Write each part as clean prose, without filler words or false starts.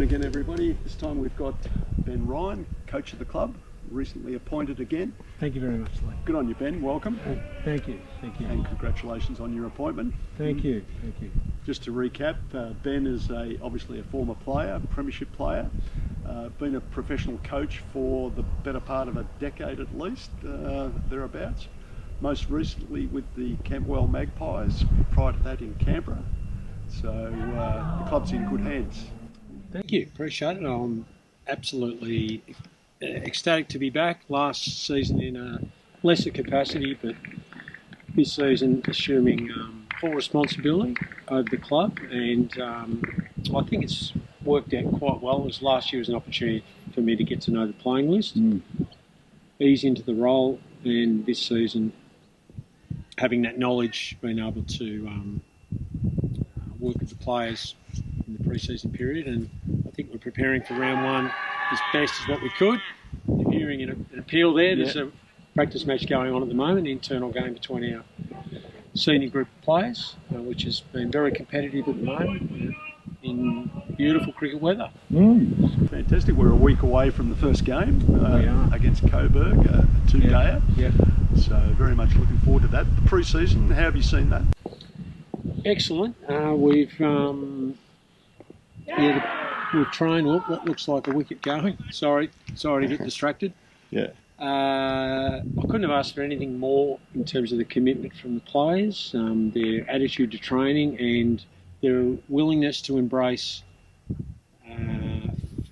again, everybody. This time we've got Ben Ryan, coach of the club, recently appointed again. Thank you very much, Lee. Good on you, Ben. Welcome. Thank you. And congratulations on your appointment. Thank you. Just to recap, Ben is obviously a former player, premiership player, been a professional coach for the better part of a decade at least, thereabouts. Most recently with the Campbell Magpies, prior to that in Canberra. So the club's in good hands. Thank you, appreciate it. I'm absolutely ecstatic to be back. Last season in a lesser capacity, but this season assuming full responsibility over the club, and I think it's worked out quite well. As last year was an opportunity for me to get to know the playing list, ease into the role, and this season having that knowledge, being able to work with the players in the pre-season period, and I think we're preparing for round one as best as what we could. You're hearing an appeal there. There's a practice match going on at the moment, an internal game between our senior group of players, which has been very competitive at the moment in beautiful cricket weather. Fantastic. We're a week away from the first game against Coburg, a two-dayer. So very much looking forward to that. The pre-season, how have you seen that? Excellent. We've trained what looks like a wicket going. Sorry to get distracted. I couldn't have asked for anything more in terms of the commitment from the players, their attitude to training, and their willingness to embrace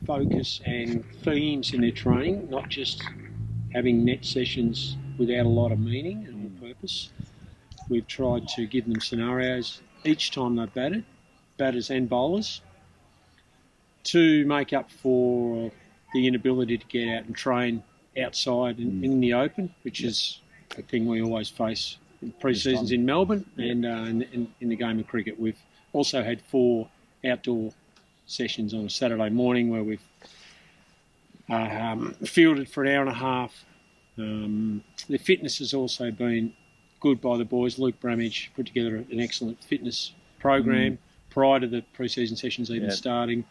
focus and themes in their training, not just having net sessions without a lot of meaning and purpose. We've tried to give them scenarios each time they've batted, batters and bowlers, to make up for the inability to get out and train outside in the open, which is a thing we always face in pre-seasons in Melbourne and in the game of cricket. We've also had 4 outdoor sessions on a Saturday morning where we've fielded for an hour and a half. The fitness has also been good by the boys. Luke Bramage put together an excellent fitness program prior to the pre-season sessions even starting.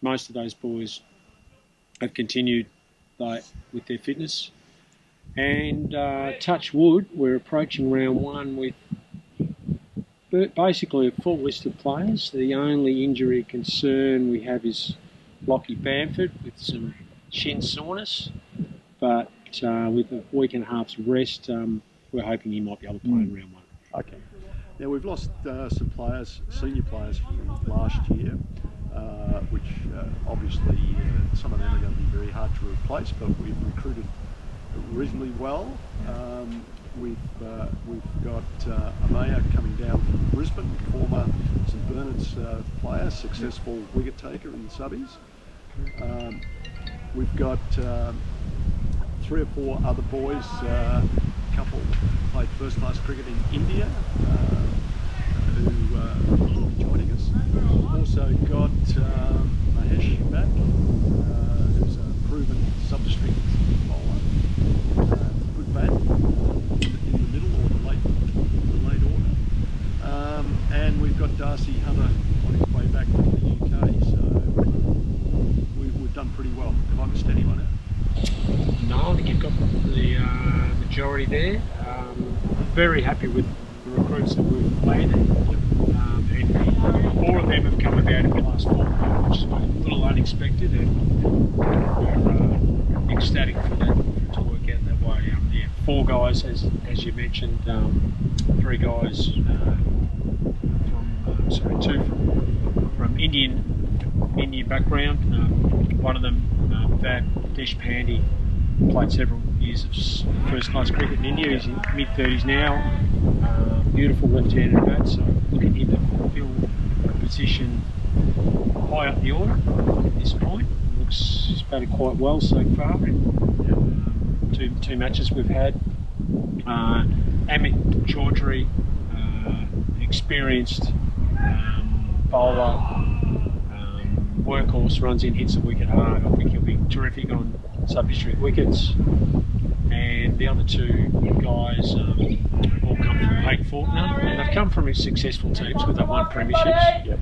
Most of those boys have continued with their fitness. And touch wood, we're approaching round one with basically a full list of players. The only injury concern we have is Lockie Bamford with some shin soreness, but with a week and a half's rest, we're hoping he might be able to play in round one. Okay. Now we've lost some players, senior players from last year, which obviously some of them are going to be very hard to replace, but we've recruited reasonably well. We've got Amaya coming down from Brisbane, former St Bernard's player, successful wicket taker in the subbies. We've got 3 or 4 other boys, a couple played first class cricket in India, who will be joining us. Also got Mahesh back, who's a proven sub-district bowler, good bat in the middle or the late order. And we've got Darcy Hunter on his way back from the UK, so we've done pretty well. Have I missed anyone out? No, I think you've got the majority there. Very happy with the recruits that we've landed. And 4 of them have come about in the last 4 months, which has been a little unexpected, and we're ecstatic for that to work out that way. 4 guys, as you mentioned, 3 guys 2 from Indian background. One of them, Vav Deshpande, played several years of first-class cricket in India. He's in mid-30s now. Beautiful left-handed bat, so looking him to fill a position high up the order at this point. He's batted quite well so far in two matches we've had. Amit Chaudhary, experienced bowler, workhorse, runs in, hits the wicket hard. I think he'll be terrific on sub-district wickets. And the other 2 guys have all come from Hayden Faulkner, and they've come from successful teams where they've won premierships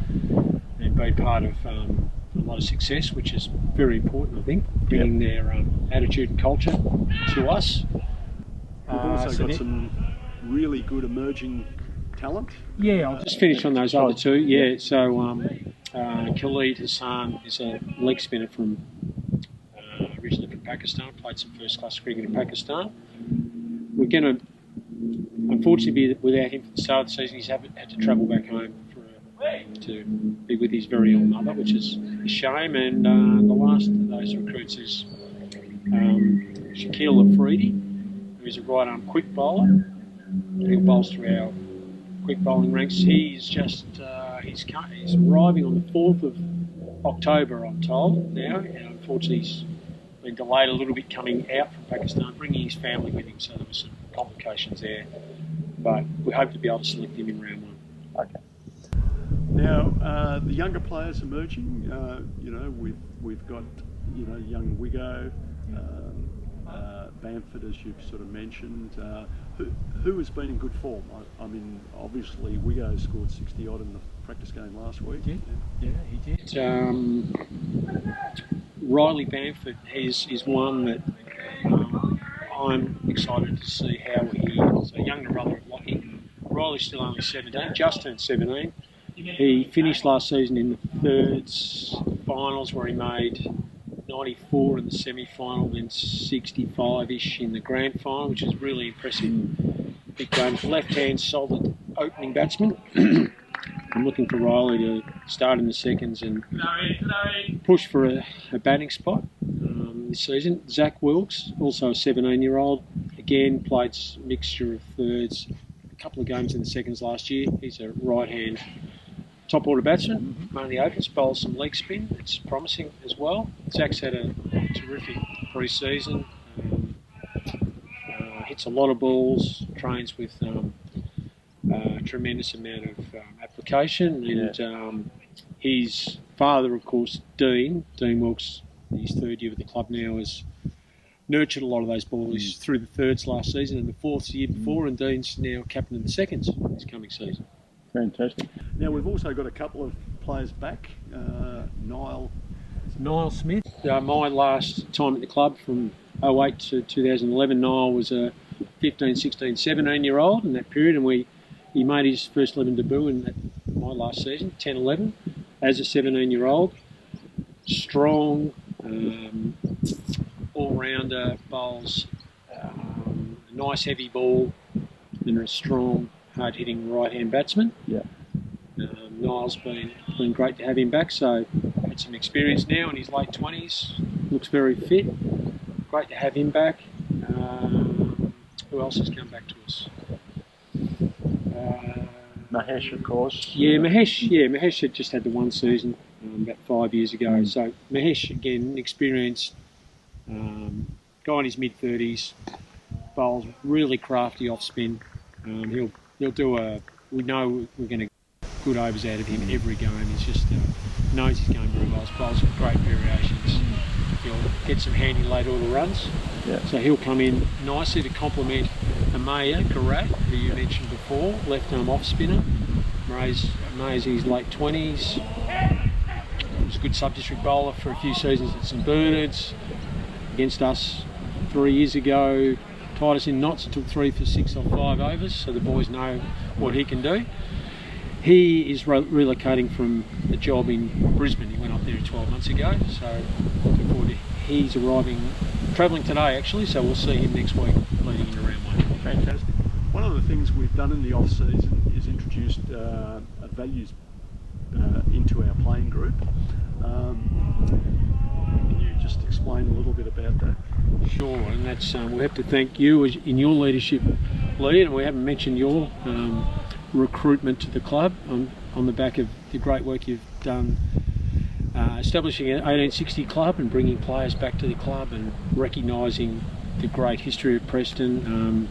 and been part of a lot of success, which is very important, I think, bringing their attitude and culture to us. We've also so got some really good emerging talent. Yeah, I'll just finish on those other two. Yeah, so Khalid Hassan is a leg spinner from originally from Pakistan, played some first-class cricket in Pakistan. We're going to, unfortunately, be without him for the start of the season. He's had to travel back home to be with his very ill mother, which is a shame. And the last of those recruits is Shaquille Afridi, who is a right-arm quick bowler. He'll bowl through our quick bowling ranks. He's just he's arriving on the 4th of October, I'm told now. And unfortunately, he's been delayed a little bit coming out from Pakistan, bringing his family with him, so there were some complications there. But we hope to be able to select him in round 1. Okay. Now, the younger players emerging, we've got, young Wigo, Bamford, as you've sort of mentioned. Who has been in good form? I mean, obviously, Wigo scored 60 odd in the practice game last week. Yeah, he did. Riley Bamford is one that I'm excited to see how he is. A younger brother of Lockie. Riley's still only 17, just turned 17. He finished last season in the thirds finals, where he made 94 in the semi-final, then 65-ish in the grand final, which is really impressive. Big games. Left-hand solid opening batsman. I'm looking for Riley to start in the seconds and push for a batting spot this season. Zach Wilkes, also a 17-year-old, again played a mixture of thirds, a couple of games in the seconds last year. He's a right-hand top order batsman, mainly opens, bowls some leg spin. It's promising as well. Zach's had a terrific pre-season. Hits a lot of balls, trains with a tremendous amount of application, and his father, of course, Dean Wilkes, his third year with the club now, has nurtured a lot of those balls through the thirds last season and the fourths the year before, and Dean's now captain of the seconds this coming season. Fantastic. Now, we've also got a couple of players back. Niall Smith. My last time at the club from 08 to 2011, Niall was a 15, 16, 17-year-old in that period, and he made his first 11 debut in my last season, 10-11, as a 17-year-old. Strong, all-rounder, bowls a nice heavy ball, and a strong, hard-hitting right-hand batsman. Yeah. Niall's been great to have him back, so had some experience now in his late 20s, looks very fit. Great to have him back. Who else has come back to us? Mahesh, of course. Yeah, Mahesh had just had the one season about 5 years ago. So Mahesh, again, experienced guy in his mid-30s, bowls really crafty off spin. He'll do we know we're going to get good overs out of him every game. He's just knows his game very well. Bowls with great variations. He'll get some handy late order runs. Yeah. So he'll come in nicely to complement Amaya Karat, who you mentioned before, left arm off spinner. Amaya's in his late 20s. He was a good sub-district bowler for a few seasons at St Bernard's. Against us 3 years ago, tied us in knots, took 3 for 6 off 5 overs, so the boys know what he can do. He is relocating from a job in Brisbane. He went up there 12 months ago, so looking forward to he's travelling today actually, so we'll see him next week leading into round 1. Fantastic. One of the things we've done in the off-season is introduced values into our playing group. Can you just explain a little bit about that? Sure, and that's we have to thank you in your leadership, Lee, and we haven't mentioned your recruitment to the club on the back of the great work you've done establishing an 1860 club and bringing players back to the club and recognising the great history of Preston.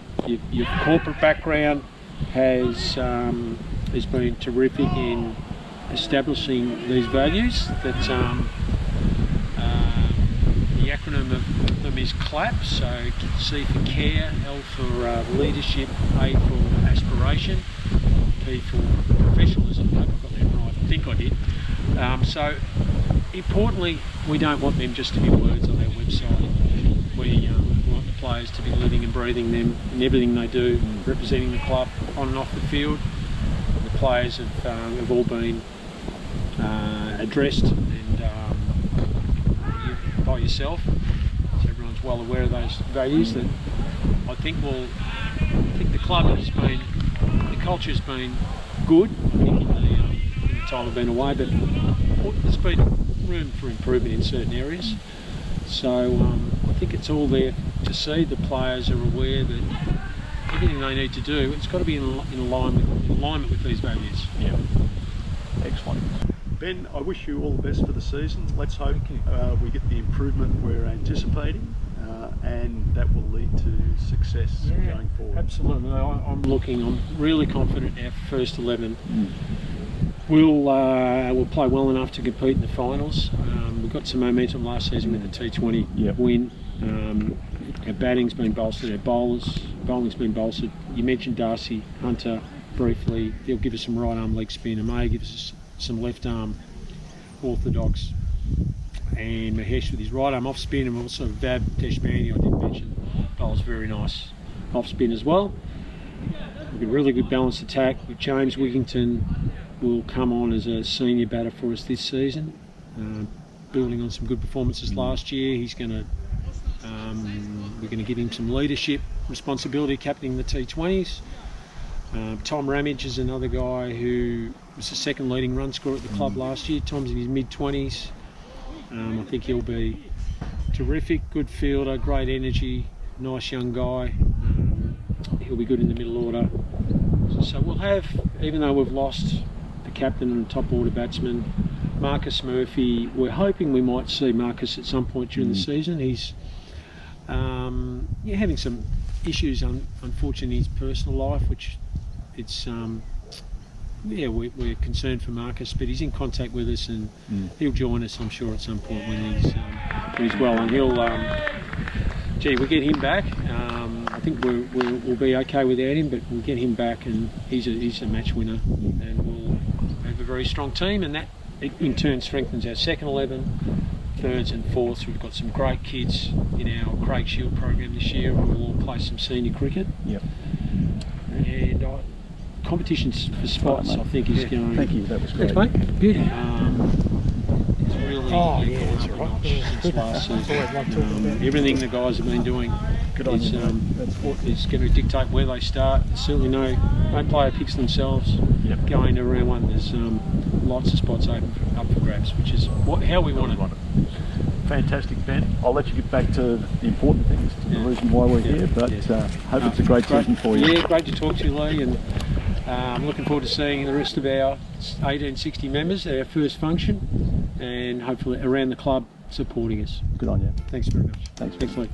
Your corporate background has been terrific in establishing these values. That the acronym of them is CLAP, so C for care, L for leadership, A for aspiration, P for professionalism. I hope I got that right. I think I did. So importantly, we don't want them just to be words on our website. We want the players to be living and breathing them in everything they do, representing the club on and off the field. The players have all been addressed and by yourself, so everyone's well aware of those values. That I think the club has been, the culture has been good. I think in the time I've been away, but there's been room for improvement in certain areas. So I think it's all there to see. The players are aware that everything they need to do, it's got to be in alignment with these values. Yeah. Excellent. Ben, I wish you all the best for the season. Let's hope we get the improvement we're anticipating, and that will lead to success going forward. Absolutely. I'm really confident our first 11 will play well enough to compete in the finals. We've got some momentum last season with the T20 win. Our batting's been bolstered, our bowling's been bolstered. You mentioned Darcy Hunter briefly. He'll give us some right arm leg spin, and May gives us some left arm orthodox, and Mahesh with his right arm off spin, and also Vab Deshpande, I did mention, bowls very nice off spin as well. We've got a really good balanced attack with James Wigginton will come on as a senior batter for us this season, building on some good performances last year. He's going to we're going to give him some leadership responsibility captaining the T20s. Tom Ramage is another guy who was the second leading run scorer at the club last year. Tom's in his mid-20s. I think he'll be terrific, good fielder, great energy, nice young guy. He'll be good in the middle order. So we'll have, even though we've lost the captain and top order batsman, Marcus Murphy, we're hoping we might see Marcus at some point during the season. He's having some issues, unfortunately, in his personal life, which it's we're concerned for Marcus, but he's in contact with us and he'll join us, I'm sure, at some point when he's well, and he'll we get him back. I think we'll be okay without him, but we'll get him back, and he's a match winner, and we'll have a very strong team, and that in turn strengthens our second 11, thirds and fourths. We've got some great kids in our Craig Shield program this year who will all play some senior cricket. Yep. And competitions for spots, I think, is going. Thank you, that was great. Thanks, mate. Beauty. It's really gone up a notch since last season. Everything the guys have been doing is going to dictate where they start. There's certainly no player picks themselves going to round one. There's lots of spots open up for grabs, which is how we want it. Fantastic, Ben. I'll let you get back to the important things, to the reason why we're here, but hope it's a great season for you. Yeah, great to talk to you, Lee, and I'm looking forward to seeing the rest of our 1860 members at our first function, and hopefully around the club supporting us. Good on you. Thanks very much. Thanks, Lee.